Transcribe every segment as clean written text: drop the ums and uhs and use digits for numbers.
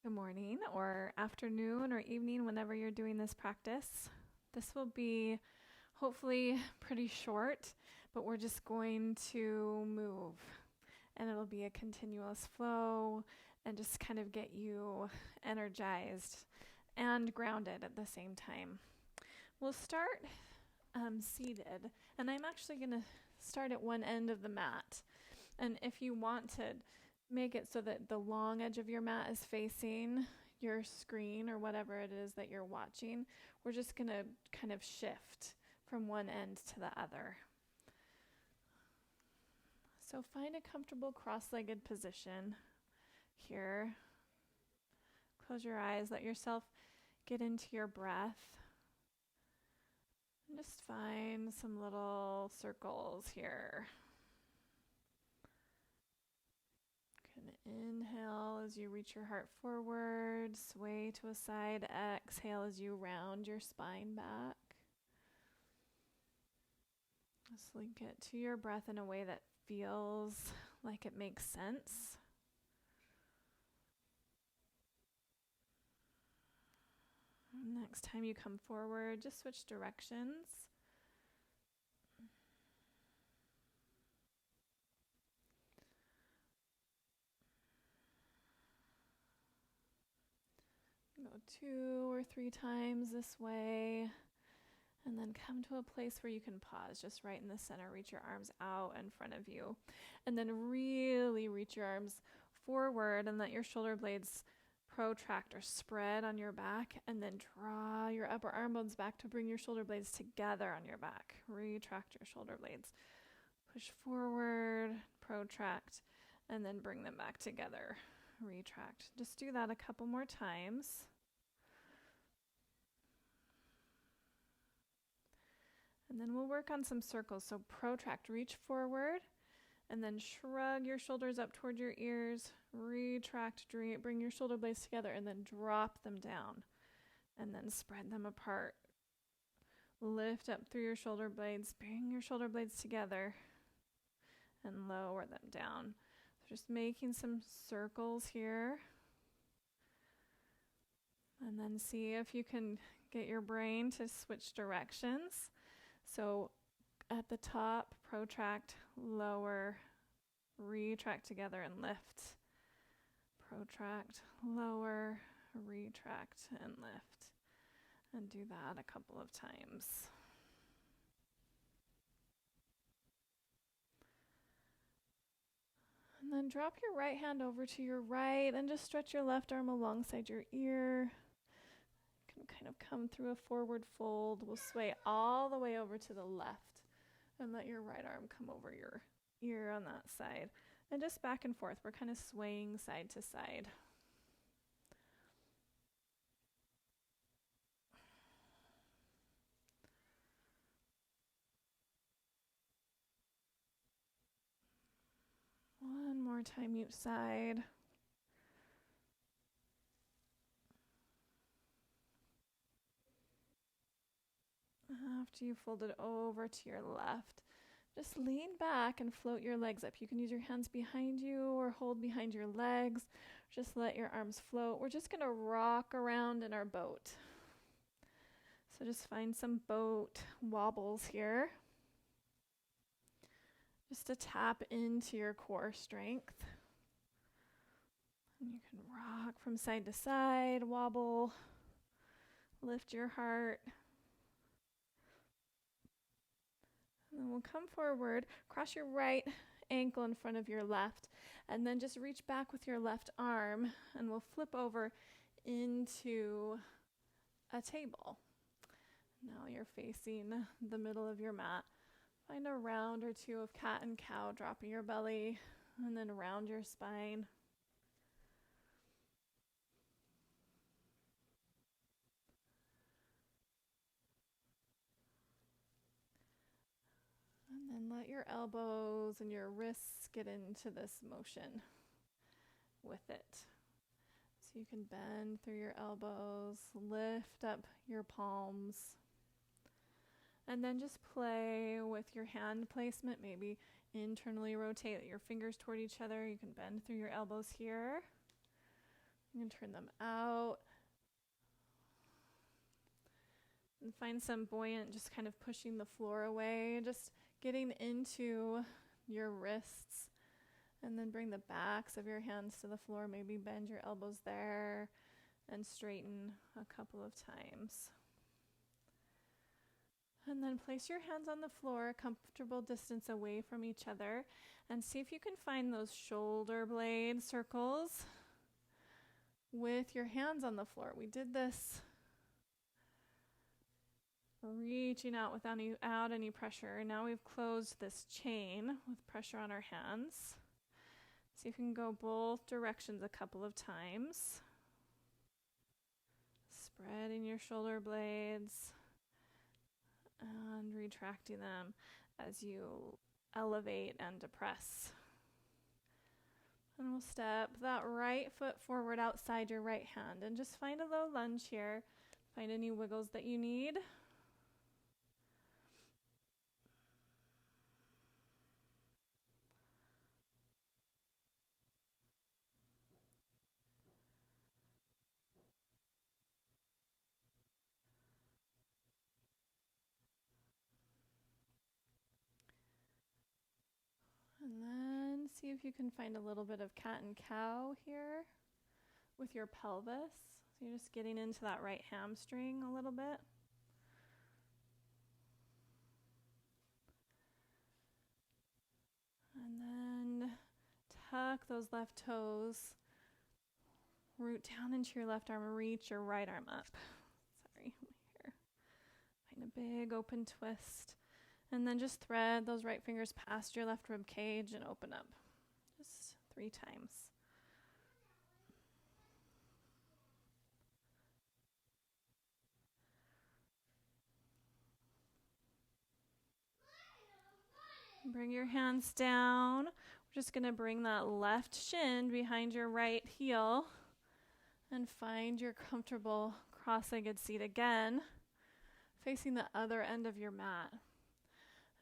Good morning or afternoon or evening whenever you're doing this practice. This will be hopefully pretty short, but we're just going to move and it'll be a continuous flow and just kind of get you energized and grounded at the same time. We'll start seated, and I'm actually going to start at one end of the mat. And if you want to make it so that the long edge of your mat is facing your screen or whatever it is that you're watching, we're just going to kind of shift from one end to the other. So find a comfortable cross-legged position here. Close your eyes, let yourself get into your breath. And just find some little circles here. Inhale as you reach your heart forward, sway to a side. Exhale as you round your spine back. Just link it to your breath in a way that feels like it makes sense. Next time you come forward, just switch directions. Go 2 or 3 times this way, and then come to a place where you can pause just right in the center. Reach your arms out in front of you, and then really reach your arms forward and let your shoulder blades protract or spread on your back, and then draw your upper arm bones back to bring your shoulder blades together on your back. Retract your shoulder blades. Push forward, protract, and then bring them back together. Retract. Just do that a couple more times. And then we'll work on some circles. So protract, reach forward, and then shrug your shoulders up toward your ears. Retract, bring your shoulder blades together, and then drop them down. And then spread them apart. Lift up through your shoulder blades. Bring your shoulder blades together. And lower them down. So just making some circles here. And then see if you can get your brain to switch directions. So at the top, protract, lower, retract together and lift. Protract, lower, retract and lift. And do that a couple of times. And then drop your right hand over to your right and just stretch your left arm alongside your ear. You can kind of come through a forward fold. We'll sway all the way over to the left and let your right arm come over your ear on that side. And just back and forth. We're kind of swaying side to side. One more time each side. After you fold it over to your left, just lean back and float your legs up. You can use your hands behind you or hold behind your legs. Just let your arms float. We're just going to rock around in our boat. So just find some boat wobbles here. Just to tap into your core strength. And you can rock from side to side, wobble, lift your heart. And then we'll come forward, cross your right ankle in front of your left, and then just reach back with your left arm, and we'll flip over into a table. Now you're facing the middle of your mat. Find a round or two of cat and cow, dropping your belly, and then round your spine. And then let your elbows and your wrists get into this motion with it. So you can bend through your elbows, lift up your palms, and then just play with your hand placement. Maybe internally rotate your fingers toward each other. You can bend through your elbows here. You can turn them out and find some buoyant, just kind of pushing the floor away, just getting into your wrists. And then bring the backs of your hands to the floor. Maybe bend your elbows there and straighten a couple of times. And then place your hands on the floor, a comfortable distance away from each other, and see if you can find those shoulder blade circles with your hands on the floor. We did this reaching out without any pressure. And now we've closed this chain with pressure on our hands. See if you can go both directions a couple of times. Spreading your shoulder blades and retracting them as you elevate and depress. And we'll step that right foot forward outside your right hand and just find a low lunge here. Find any wiggles that you need. And then see if you can find a little bit of cat and cow here with your pelvis. So you're just getting into that right hamstring a little bit. And then tuck those left toes. Root down into your left arm, reach your right arm up. Sorry, here. Find a big open twist. And then just thread those right fingers past your left rib cage and open up. Just 3 times. Bring your hands down. We're just going to bring that left shin behind your right heel and find your comfortable cross-legged seat again, facing the other end of your mat.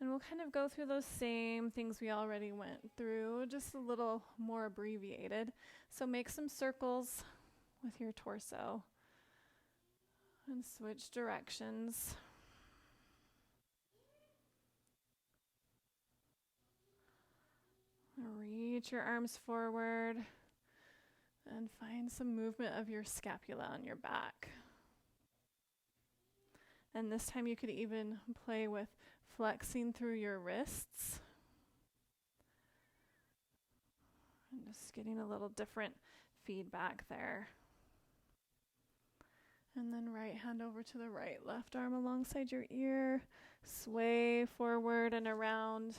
And we'll kind of go through those same things we already went through, just a little more abbreviated. So make some circles with your torso and switch directions. Reach your arms forward and find some movement of your scapula on your back. And this time you could even play with flexing through your wrists. And just getting a little different feedback there. And then right hand over to the right, left arm alongside your ear. Sway forward and around.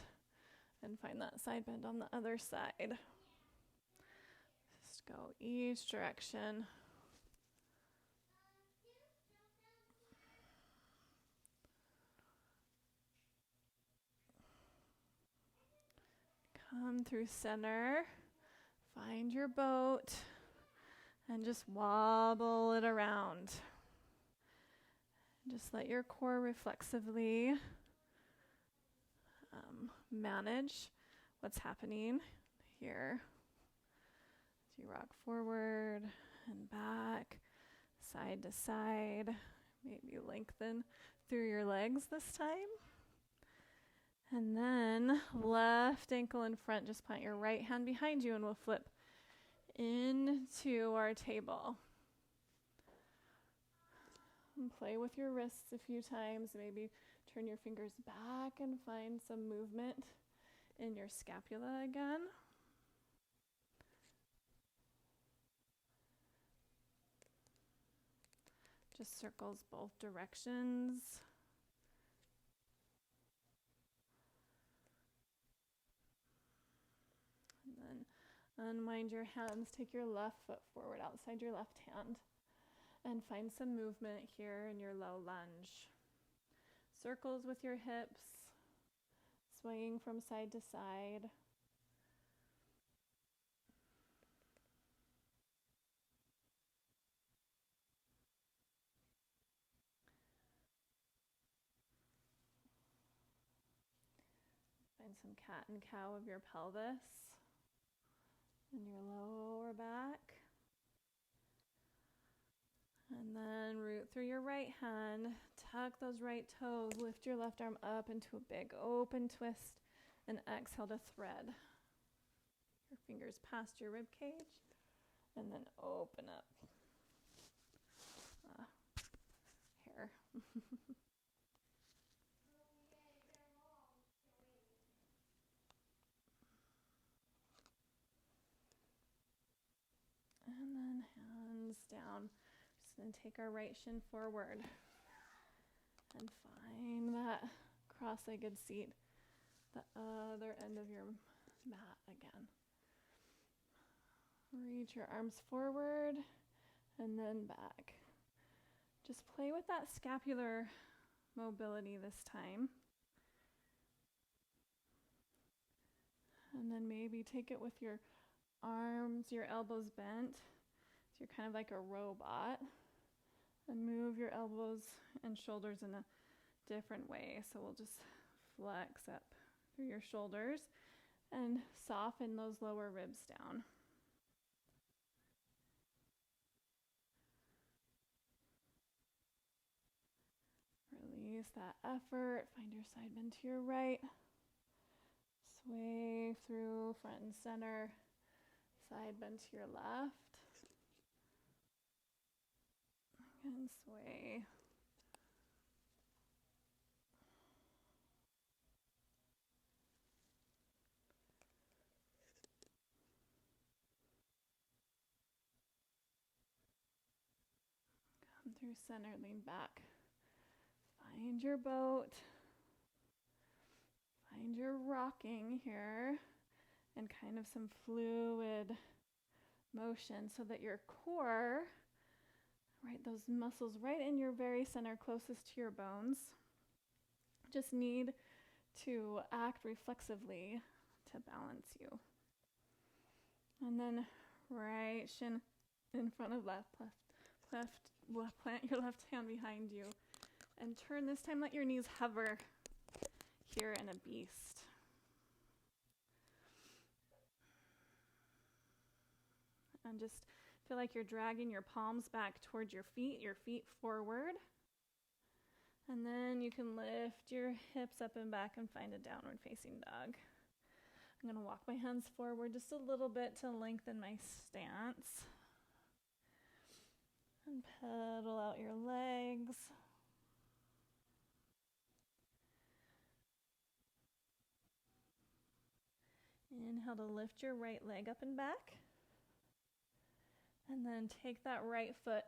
And find that side bend on the other side. Just go each direction. Come through center. Find your boat. And just wobble it around. Just let your core reflexively manage what's happening here. As you rock forward and back, side to side. Maybe lengthen through your legs this time. And then left ankle in front. Just plant your right hand behind you and we'll flip into our table. And play with your wrists a few times. Maybe turn your fingers back and find some movement in your scapula again. Just circles both directions. And then unwind your hands. Take your left foot forward outside your left hand. And find some movement here in your low lunge. Circles with your hips, swaying from side to side. Find some cat and cow of your pelvis and your lower back. your right hand, tuck those right toes, lift your left arm up into a big open twist, and exhale to thread. Your fingers past your rib cage, and then open up. Hair. And then hands down. Just going to take our right shin forward and find that cross-legged seat, the other end of your mat again. Reach your arms forward and then back. Just play with that scapular mobility this time. And then maybe take it with your arms, your elbows bent. So you're kind of like a robot. And move your elbows and shoulders in a different way. So we'll just flex up through your shoulders and soften those lower ribs down. Release that effort. Find your side bend to your right. Sway through front and center. Side bend to your left. And sway. Come through center, lean back. Find your boat. Find your rocking here. And kind of some fluid motion so that your core, right, those muscles right in your very center closest to your bones, just need to act reflexively to balance you. And then right shin in front of left, plant your left hand behind you. And turn this time, let your knees hover here in a beast. And just feel like you're dragging your palms back towards your feet forward. And then you can lift your hips up and back and find a downward facing dog. I'm going to walk my hands forward just a little bit to lengthen my stance. And pedal out your legs. Inhale to lift your right leg up and back. And then take that right foot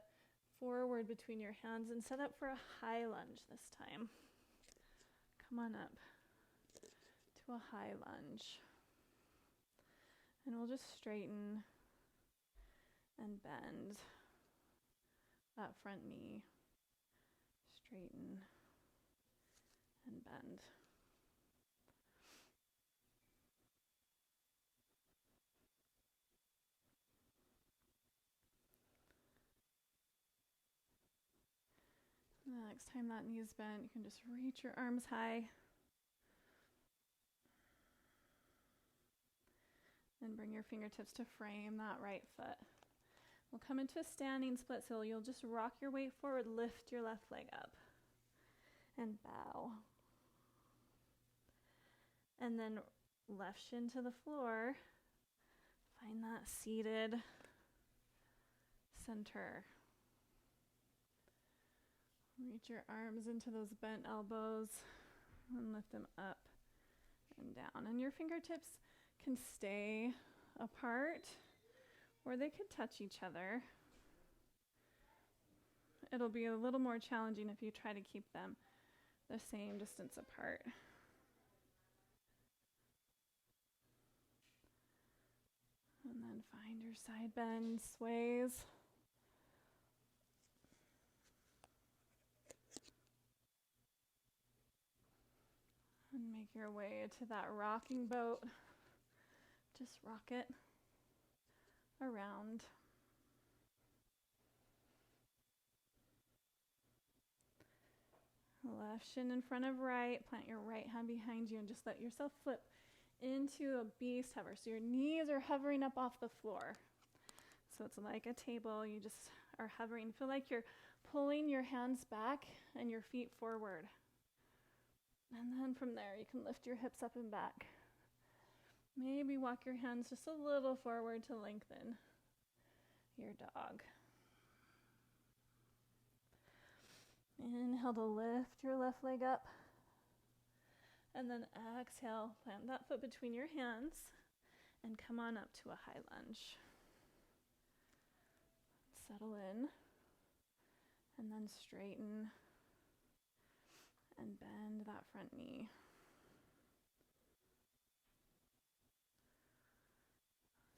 forward between your hands and set up for a high lunge this time. Come on up to a high lunge. And we'll just straighten and bend that front knee. Straighten and bend. The next time that knee is bent, you can just reach your arms high. And bring your fingertips to frame that right foot. We'll come into a standing split, so you'll just rock your weight forward, lift your left leg up, and bow. And then left shin to the floor. Find that seated center. Reach your arms into those bent elbows and lift them up and down. And your fingertips can stay apart or they could touch each other. It'll be a little more challenging if you try to keep them the same distance apart. And then find your side bend, sways. And make your way to that rocking boat. Just rock it around. Left shin in front of right. Plant your right hand behind you and just let yourself flip into a beast hover. So your knees are hovering up off the floor. So it's like a table. You just are hovering. Feel like you're pulling your hands back and your feet forward. And then from there, you can lift your hips up and back. Maybe walk your hands just a little forward to lengthen your dog. Inhale to lift your left leg up. And then exhale, plant that foot between your hands and come on up to a high lunge. Settle in and then straighten and bend that front knee.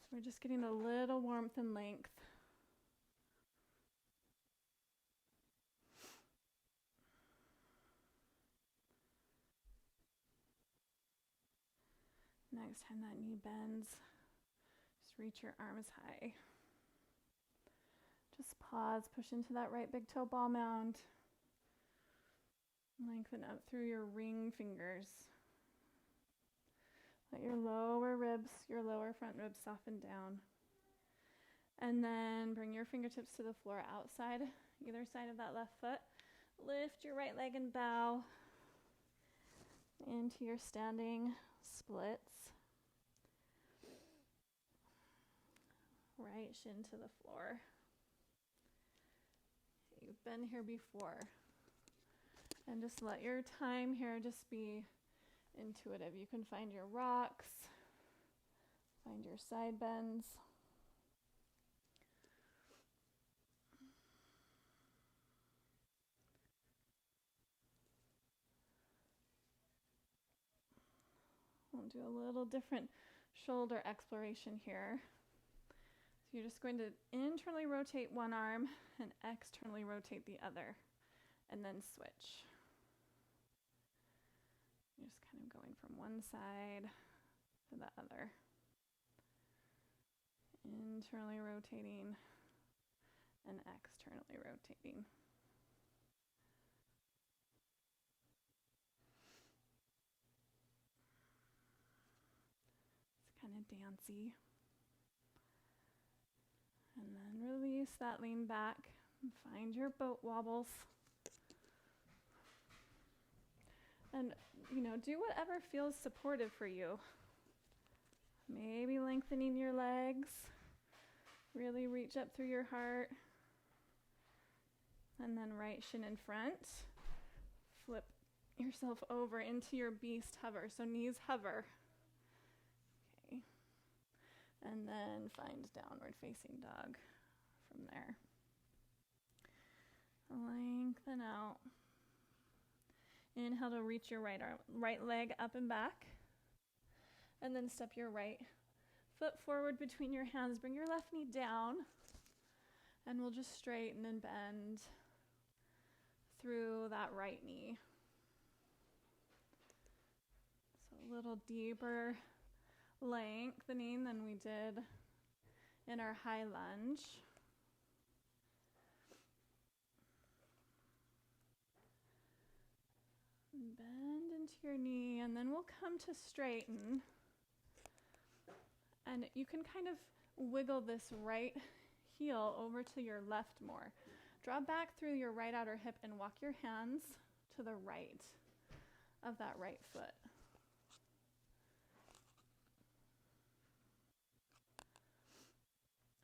So we're just getting a little warmth and length. Next time that knee bends, just reach your arms high. Just pause, push into that right big toe ball mound. Lengthen up through your ring fingers. Let your lower ribs, your lower front ribs soften down. And then bring your fingertips to the floor outside, either side of that left foot. Lift your right leg and bow into your standing splits. Right shin to the floor. You've been here before. And just let your time here just be intuitive. You can find your rocks, find your side bends. We'll do a little different shoulder exploration here. So you're just going to internally rotate one arm and externally rotate the other, and then switch. You're just kind of going from one side to the other. Internally rotating and externally rotating. It's kind of dancey. And then release that, lean back, and find your boat wobbles. And, do whatever feels supportive for you. Maybe lengthening your legs. Really reach up through your heart. And then right shin in front. Flip yourself over into your beast hover. So knees hover. Okay. And then find downward facing dog from there. Lengthen out. Inhale to reach your right leg up and back. And then step your right foot forward between your hands. Bring your left knee down. And we'll just straighten and bend through that right knee. So a little deeper lengthening than we did in our high lunge. Bend into your knee, and then we'll come to straighten. And you can kind of wiggle this right heel over to your left more. Draw back through your right outer hip and walk your hands to the right of that right foot.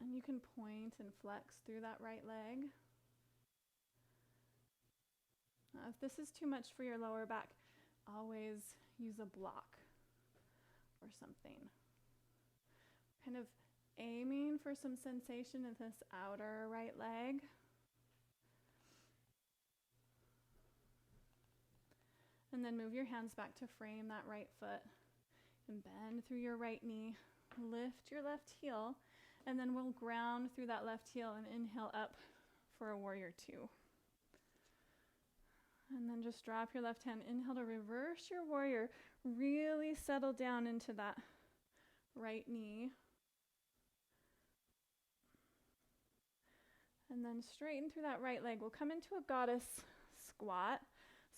And you can point and flex through that right leg. If this is too much for your lower back, always use a block or something. Kind of aiming for some sensation in this outer right leg. And then move your hands back to frame that right foot and bend through your right knee. Lift your left heel, and then we'll ground through that left heel and inhale up for a warrior two. And then just drop your left hand. Inhale to reverse your warrior. Really settle down into that right knee. And then straighten through that right leg. We'll come into a goddess squat.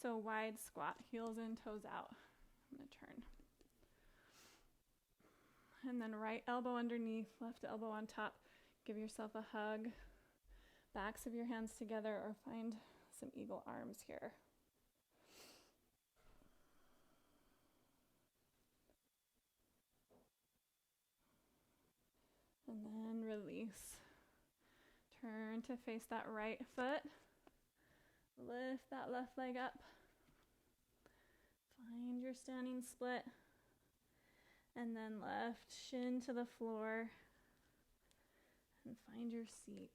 So wide squat, heels in, toes out. I'm going to turn. And then right elbow underneath, left elbow on top. Give yourself a hug. backs of your hands together or find some eagle arms here. And then release. Turn to face that right foot. Lift that left leg up. Find your standing split. And then left shin to the floor. And find your seat.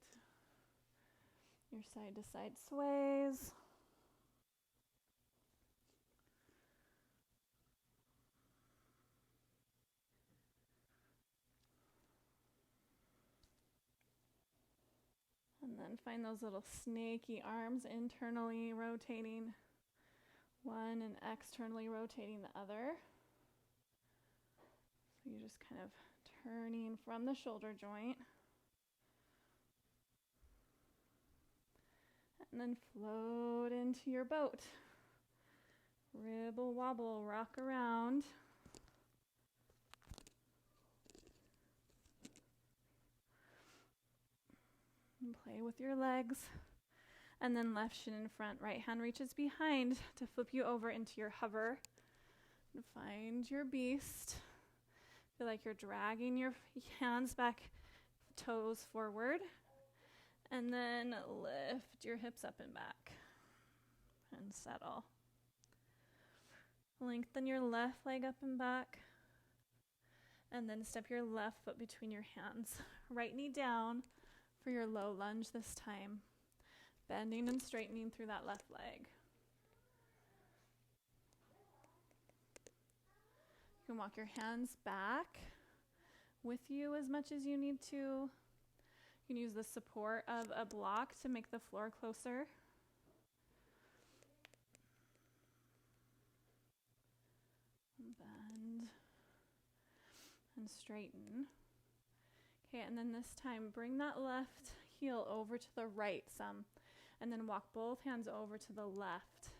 Your side to side sways. And then find those little snaky arms internally rotating one and externally rotating the other. So you're just kind of turning from the shoulder joint. And then float into your boat. Ribble wobble, rock around. And play with your legs. And then left shin in front, right hand reaches behind to flip you over into your hover. And find your beast. Feel like you're dragging your hands back, toes forward. And then lift your hips up and back. And settle. Lengthen your left leg up and back. And then step your left foot between your hands. Right knee down for your low lunge this time. Bending and straightening through that left leg. You can walk your hands back with you as much as you need to. You can use the support of a block to make the floor closer. Bend and straighten. Okay, and then this time bring that left heel over to the right some, and then walk both hands over to the left.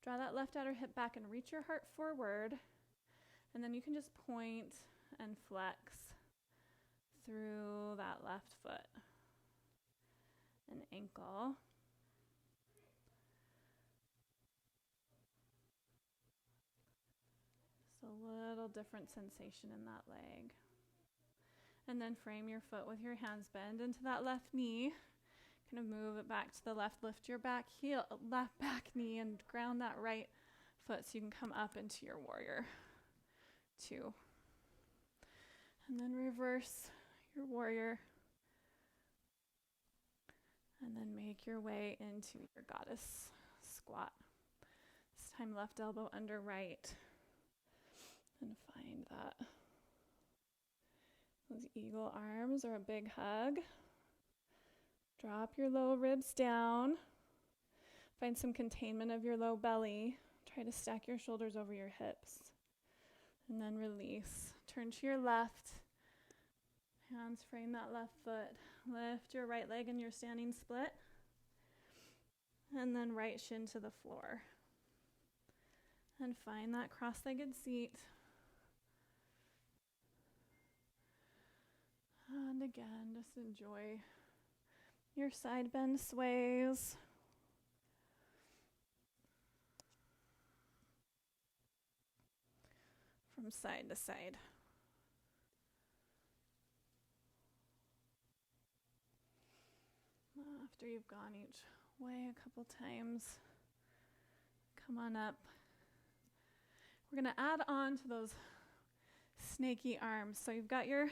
Draw that left outer hip back and reach your heart forward, and then you can just point and flex through that left foot and ankle. Just a little different sensation in that leg. And then frame your foot with your hands. Bend into that left knee. Kind of move it back to the left. Lift your back heel, left back knee, and ground that right foot so you can come up into your warrior 2. And then reverse your warrior. And then make your way into your goddess squat. This time left elbow under right. And find that. Those eagle arms or a big hug. Drop your low ribs down. Find some containment of your low belly. Try to stack your shoulders over your hips. And then release. Turn to your left. Hands frame that left foot. Lift your right leg in your standing split. And then right shin to the floor. And find that cross-legged seat. And again, just enjoy your side bend sways. From side to side. After you've gone each way a couple times, come on up. We're going to add on to those snaky arms. So you've got your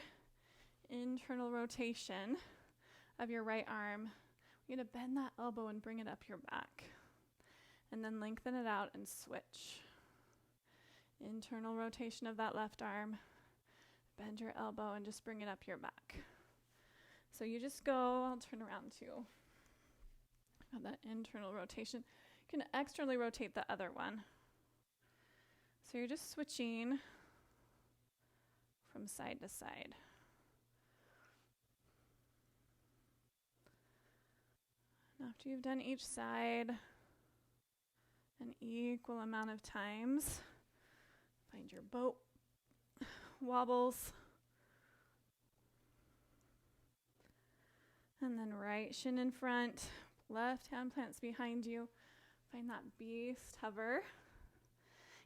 internal rotation of your right arm. You're going to bend that elbow and bring it up your back. And then lengthen it out and switch. Internal rotation of that left arm. Bend your elbow and just bring it up your back. So you just go, I'll turn around too. Got that internal rotation. You can externally rotate the other one. So you're just switching from side to side. And after you've done each side an equal amount of times, find your boat wobbles. And then right shin in front, left hand plants behind you. Find that beast hover.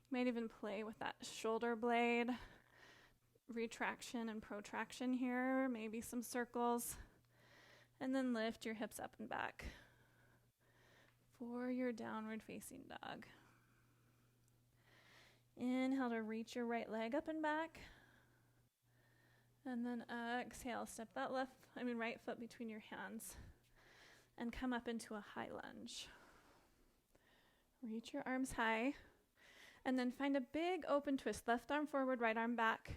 You might even play with that shoulder blade, retraction and protraction here, maybe some circles. And then lift your hips up and back for your downward facing dog. Inhale to reach your right leg up and back. And then exhale, step that right foot between your hands and come up into a high lunge. Reach your arms high and then find a big open twist. Left arm forward, right arm back,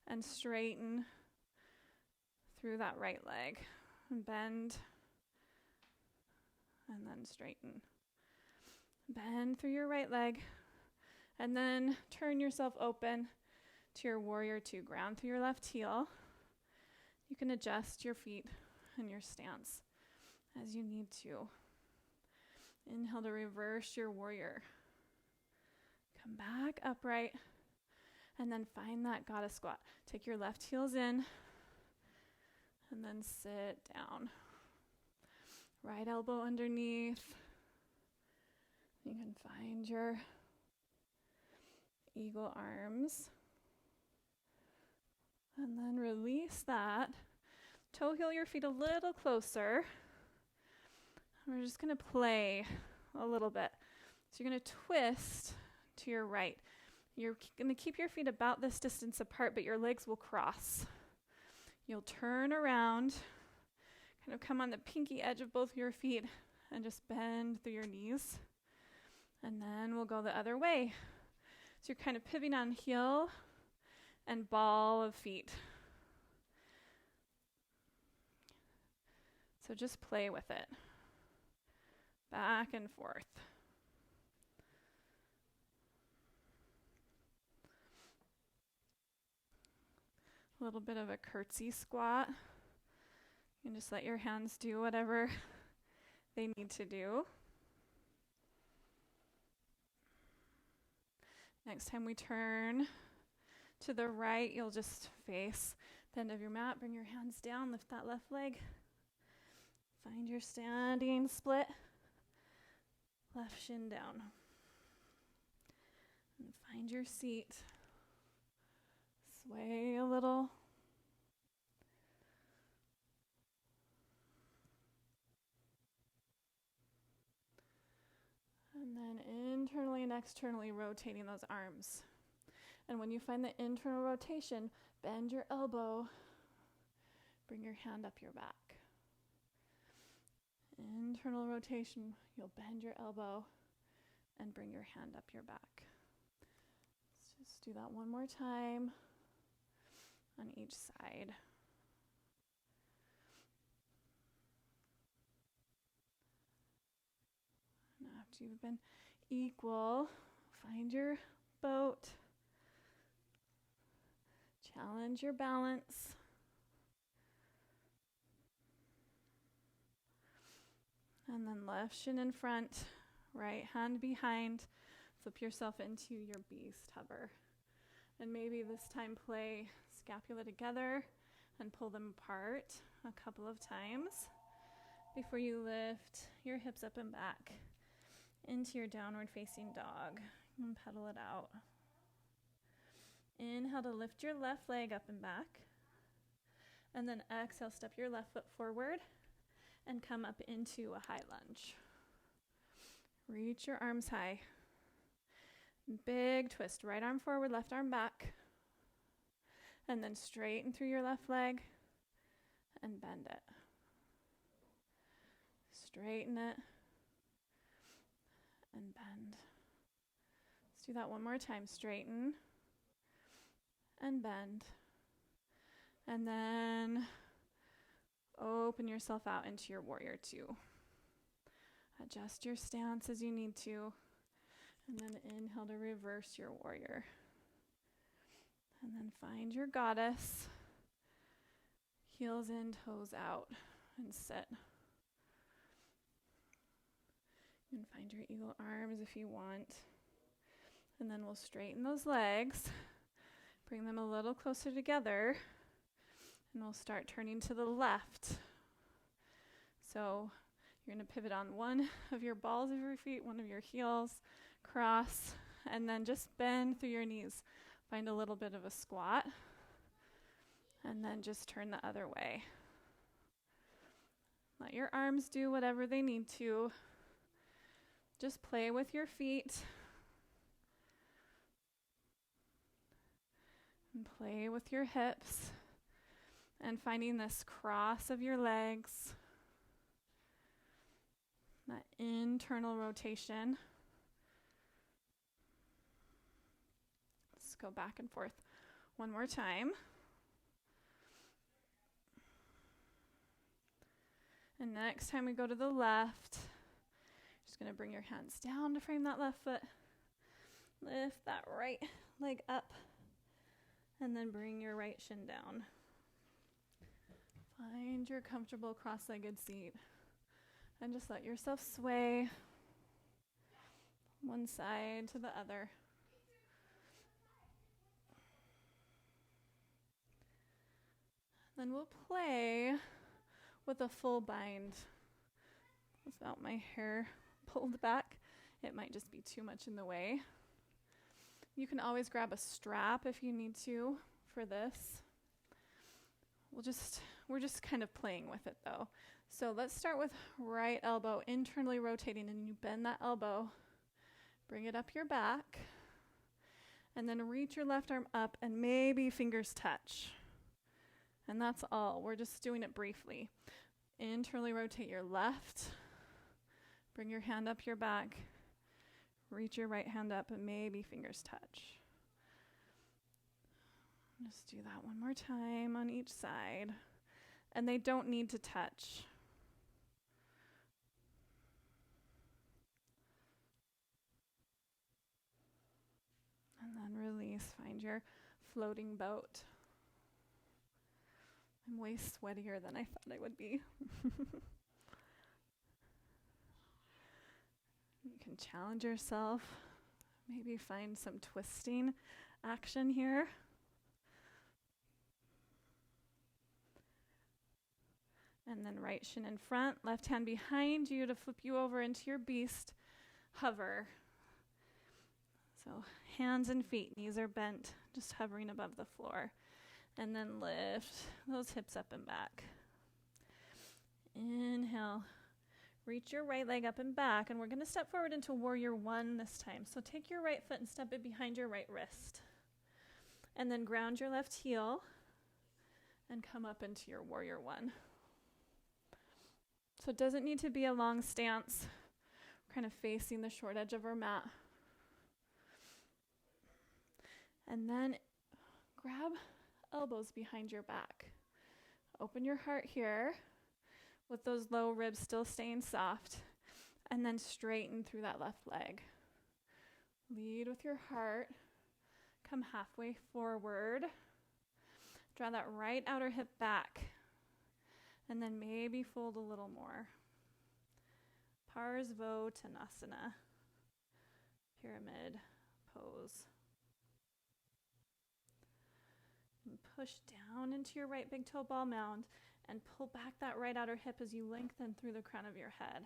and straighten through that right leg. And bend and then straighten. Bend through your right leg and then turn yourself open to your warrior two. Ground through your left heel. You can adjust your feet and your stance as you need to. Inhale to reverse your warrior. Come back upright and then find that goddess squat. Take your left heels in and then sit down. Right elbow underneath. You can find your eagle arms. And then release that. Toe heel your feet a little closer. We're just going to play a little bit. So you're going to twist to your right. You're going to keep your feet about this distance apart, but your legs will cross. You'll turn around, kind of come on the pinky edge of both your feet and just bend through your knees. And then we'll go the other way. So you're kind of pivoting on heel and ball of feet. So just play with it. Back and forth. A little bit of a curtsy squat. You can just let your hands do whatever they need to do. Next time we turn to the right, you'll just face the end of your mat. Bring your hands down, lift that left leg. Find your standing split. Left shin down. And find your seat. Sway a little. And then internally and externally rotating those arms. And when you find the internal rotation, bend your elbow. Bring your hand up your back. Internal rotation, you'll bend your elbow and bring your hand up your back. Let's just do that one more time on each side. And after you've been equal, find your boat. Challenge your balance. And then left shin in front, right hand behind. Flip yourself into your beast hover. And maybe this time play scapula together and pull them apart a couple of times before you lift your hips up and back into your downward facing dog and pedal it out. Inhale to lift your left leg up and back. And then exhale, step your left foot forward and come up into a high lunge. Reach your arms high. Big twist, right arm forward, left arm back. And then straighten through your left leg and bend it. Straighten it and bend. Let's do that one more time. Straighten and bend. And then open yourself out into your warrior two. Adjust your stance as you need to. And then inhale to reverse your warrior. And then find your goddess. Heels in, toes out, and sit. You can find your eagle arms if you want. And then we'll straighten those legs. Bring them a little closer together. And we'll start turning to the left So you're going to pivot on one of your balls of your feet, one of your heels, cross, and then just bend through your knees. Find a little bit of a squat, and then just turn the other way. Let your arms do whatever they need to. Just play with your feet. And play with your hips. And finding this cross of your legs. That internal rotation. Let's go back and forth one more time. And next time we go to the left, just going to bring your hands down to frame that left foot. Lift that right leg up. And then bring your right shin down. Find your comfortable cross-legged seat. And just let yourself sway one side to the other. Then we'll play with a full bind. Without my hair pulled back, it might just be too much in the way. You can always grab a strap if you need to for this. We're just kind of playing with it though. So let's start with right elbow internally rotating, and you bend that elbow, bring it up your back, and then reach your left arm up and maybe fingers touch. And that's all. We're just doing it briefly. Internally rotate your left, bring your hand up your back, reach your right hand up and maybe fingers touch. Just do that one more time on each side. And they don't need to touch. And then release. Find your floating boat. I'm way sweatier than I thought I would be. You can challenge yourself. Maybe find some twisting action here. And then right shin in front, left hand behind you to flip you over into your beast hover. So hands and feet, knees are bent, just hovering above the floor. And then lift those hips up and back. Inhale, reach your right leg up and back, and we're going to step forward into warrior one this time. So take your right foot and step it behind your right wrist. And then ground your left heel and come up into your warrior one. So it doesn't need to be a long stance. We're kind of facing the short edge of our mat. And then grab elbows behind your back. Open your heart here with those low ribs still staying soft. And then straighten through that left leg. Lead with your heart. Come halfway forward. Draw that right outer hip back. And then maybe fold a little more. Parsvottanasana. Pyramid pose. And push down into your right big toe ball mound and pull back that right outer hip as you lengthen through the crown of your head.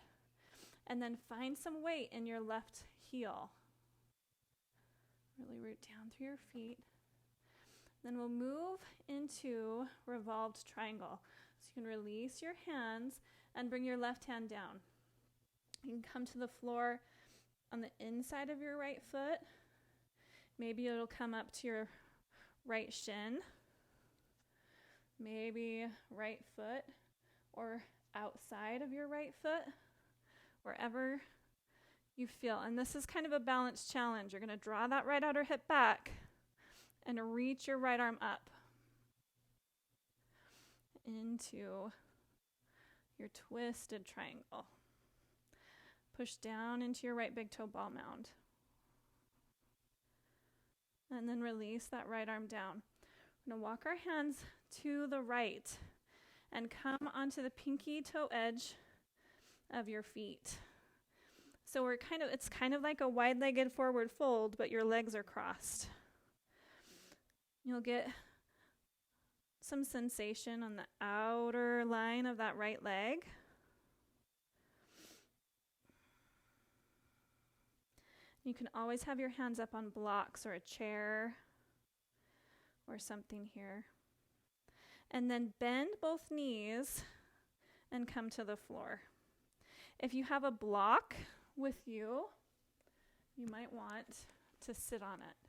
And then find some weight in your left heel. Really root down through your feet. Then we'll move into revolved triangle. So you can release your hands and bring your left hand down. You can come to the floor on the inside of your right foot. Maybe it'll come up to your right shin. Maybe right foot or outside of your right foot, wherever you feel. And this is kind of a balanced challenge. You're going to draw that right outer hip back and reach your right arm up into your twisted triangle. Push down into your right big toe ball mound. And then release that right arm down. We're going to walk our hands to the right and come onto the pinky toe edge of your feet. So it's kind of like a wide-legged forward fold, but your legs are crossed. You'll get some sensation on the outer line of that right leg. You can always have your hands up on blocks or a chair or something here. And then bend both knees and come to the floor. If you have a block with you, you might want to sit on it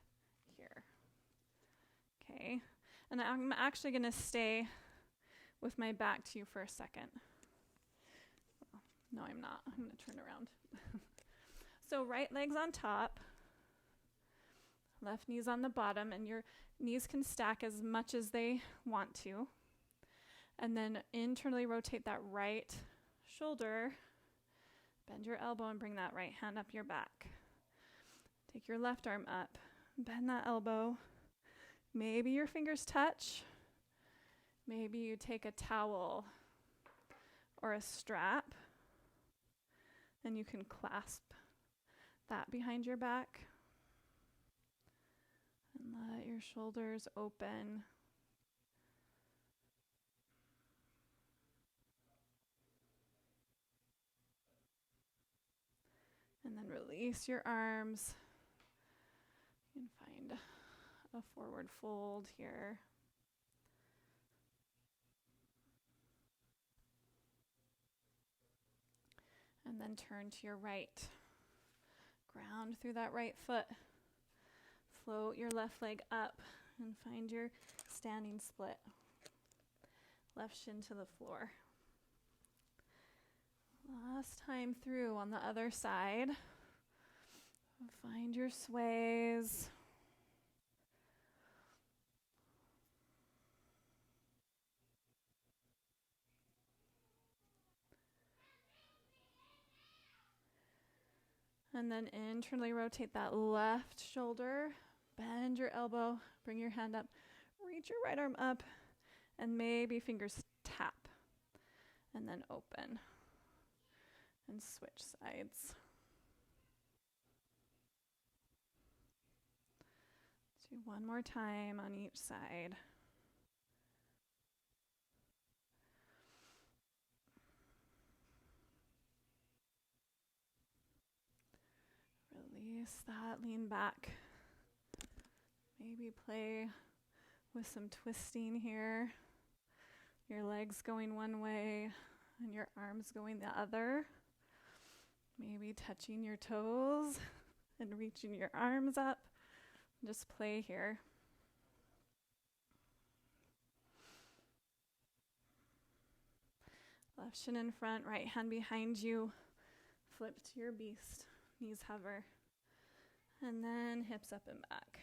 here. Okay, and I'm actually going to stay with my back to you for a second. No, I'm not. I'm going to turn around. So right leg's on top, left knee's on the bottom, and your knees can stack as much as they want to. And then internally rotate that right shoulder, bend your elbow, and bring that right hand up your back. Take your left arm up, bend that elbow. Maybe your fingers touch. Maybe you take a towel or a strap, and you can clasp that behind your back. And let your shoulders open. And then release your arms. You can find a forward fold here. And then turn to your right. Ground through that right foot. Float your left leg up and find your standing split. Left shin to the floor. Last time through on the other side. Find your sways. And then internally rotate that left shoulder. Bend your elbow. Bring your hand up. Reach your right arm up. And maybe fingers tap. And then open. And switch sides. Do one more time on each side. Release that, lean back. Maybe play with some twisting here. Your legs going one way and your arms going the other. Maybe touching your toes and reaching your arms up. Just play here. Left shin in front, right hand behind you. Flip to your beast. Knees hover. And then hips up and back.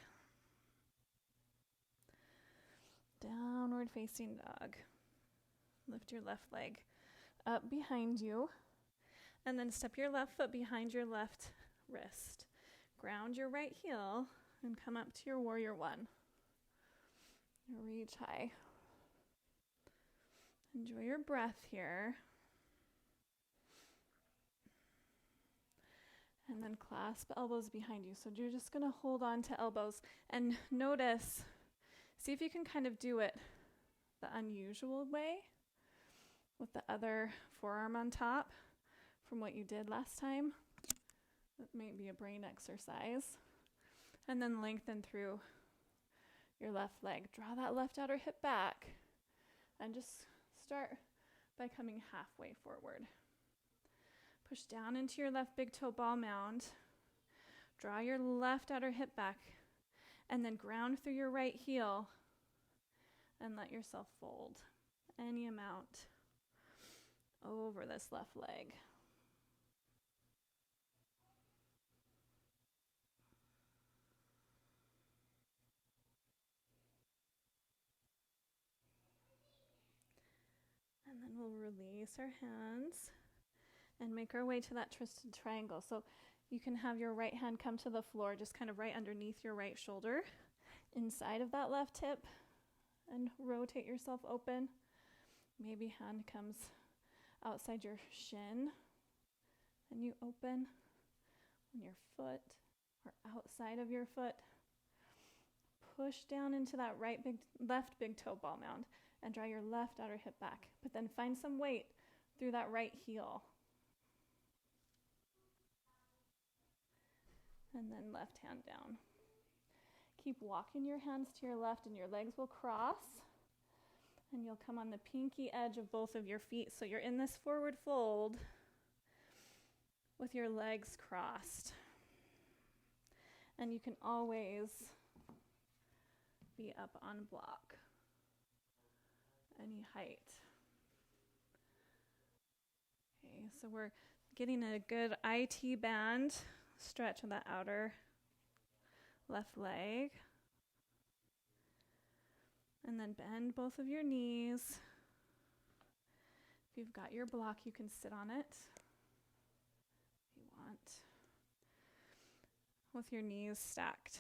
Downward facing dog. Lift your left leg up behind you. And then step your left foot behind your left wrist. Ground your right heel and come up to your warrior one. Reach high. Enjoy your breath here. And then clasp elbows behind you. So you're just going to hold on to elbows and notice, see if you can kind of do it the unusual way with the other forearm on top from what you did last time. That may be a brain exercise. And then lengthen through your left leg. Draw that left outer hip back and just start by coming halfway forward. Push down into your left big toe ball mound. Draw your left outer hip back and then ground through your right heel and let yourself fold any amount over this left leg. And then we'll release our hands and make our way to that twisted triangle. So you can have your right hand come to the floor, just kind of right underneath your right shoulder, inside of that left hip, and rotate yourself open. Maybe hand comes outside your shin, and you open on your foot or outside of your foot. Push down into that left big toe ball mound and draw your left outer hip back, but then find some weight through that right heel. And then left hand down. Keep walking your hands to your left and your legs will cross. And you'll come on the pinky edge of both of your feet. So you're in this forward fold with your legs crossed. And you can always be up on block, any height. Okay, so we're getting a good IT band stretch on that outer left leg. And then bend both of your knees. If you've got your block, you can sit on it if you want, with your knees stacked.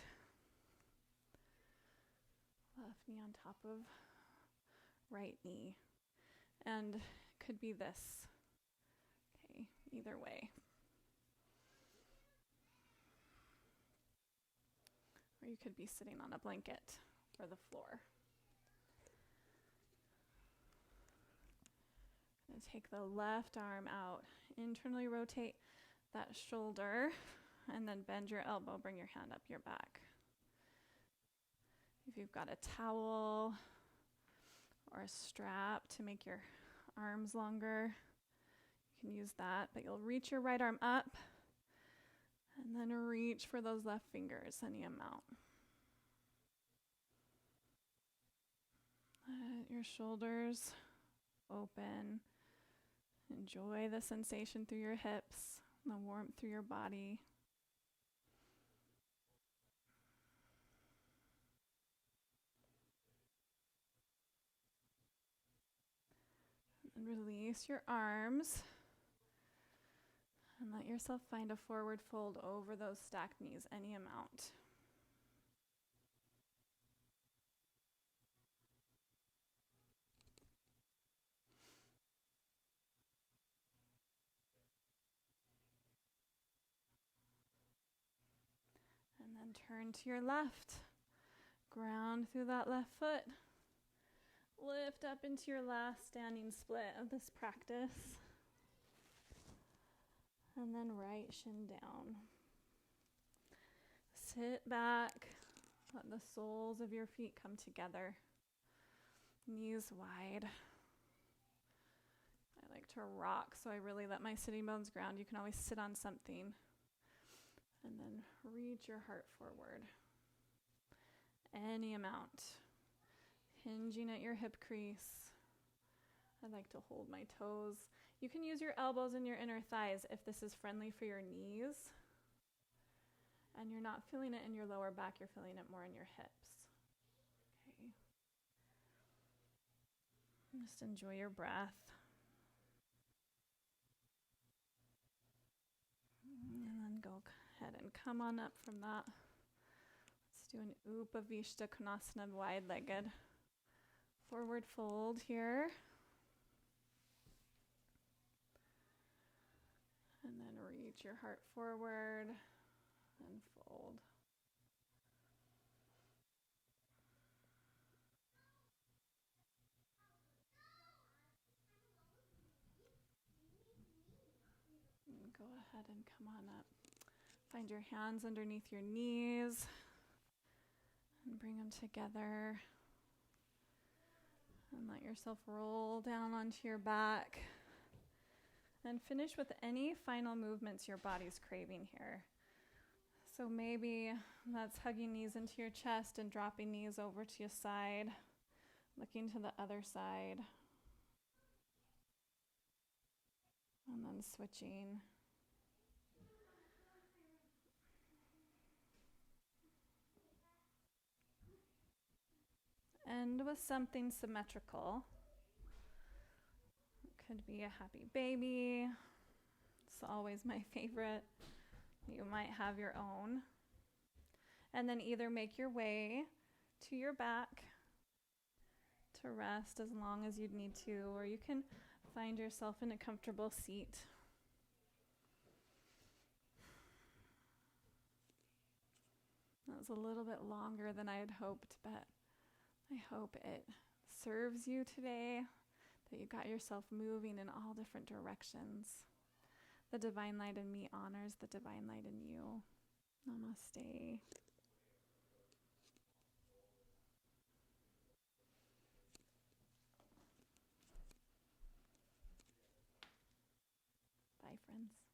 Left knee on top of right knee. And could be this. Okay, either way. Or you could be sitting on a blanket or the floor. And take the left arm out. Internally rotate that shoulder and then bend your elbow, bring your hand up your back. If you've got a towel or a strap to make your arms longer, you can use that, but you'll reach your right arm up and then reach for those left fingers, any amount. Let your shoulders open. Enjoy the sensation through your hips, the warmth through your body. And release your arms. And let yourself find a forward fold over those stacked knees, any amount. And then turn to your left. Ground through that left foot. Lift up into your last standing split of this practice. And then right shin down. Sit back. Let the soles of your feet come together. Knees wide. I like to rock, so I really let my sitting bones ground. You can always sit on something. And then reach your heart forward. Any amount. Hinging at your hip crease. I like to hold my toes. You can use your elbows and your inner thighs if this is friendly for your knees. And you're not feeling it in your lower back, you're feeling it more in your hips. Okay. Just enjoy your breath. And then go ahead and come on up from that. Let's do an Upavishta Konasana, wide-legged forward fold here. And then reach your heart forward and fold. And go ahead and come on up. Find your hands underneath your knees and bring them together. And let yourself roll down onto your back. And finish with any final movements your body's craving here. So maybe that's hugging knees into your chest and dropping knees over to your side, looking to the other side. And then switching. End with something symmetrical. It could be a happy baby. It's always my favorite. You might have your own. And then either make your way to your back to rest as long as you'd need to, or you can find yourself in a comfortable seat. That was a little bit longer than I had hoped, but I hope it serves you today, that you got yourself moving in all different directions. The divine light in me honors the divine light in you. Namaste. Bye, friends.